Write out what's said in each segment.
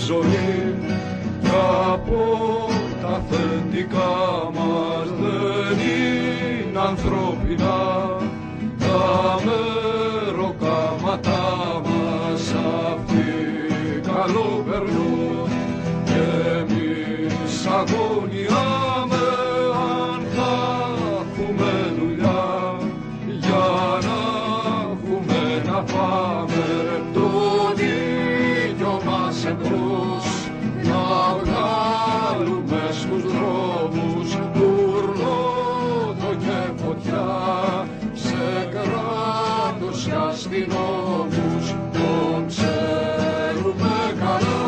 ζωή κι από τα αφεντικά μας δεν είναι ανθρώπινα τα μεροκάματά μας. Αυτοί καλό περνούν και εμείς αγωνιάμε αν θα έχουμε δουλειά για να έχουμε να πάμε τον ίδιο μας εμπρός να βγάλουμε στους δρόμους τουρλότο και φωτιά σε κράτος και αστυνόμους. Τον ξέρουμε καλά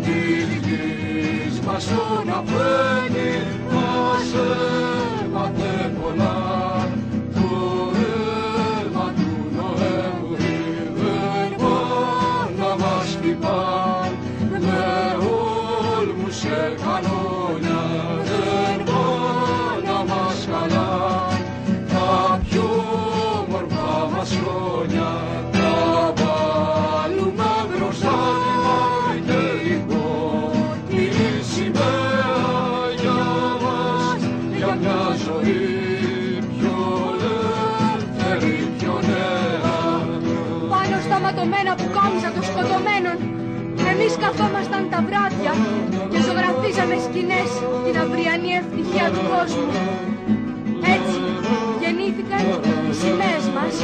τη γης μας τον αφένει μας έμαθε πολλά. Το αίμα του Νοέμβρη δεν μπορεί να μας χτυπά με όλμους και κανόνια, δεν μπορεί να μας καλά τα πιο μορφά μας χρόνια. Τα βάλουμε μπροστά και λοιπόν τη σημαία για μας, για μια ζωή πιο ελεύθερη, πιο νέα. Πάνω στα ματωμένα που κάμιζα των σκοτωμένων εμείς καθόμασταν τα βράδια και ζωγραφίζαμε σκηνές την αυριανή ευτυχία του κόσμου. Έτσι γεννήθηκαν οι σημαίες μας.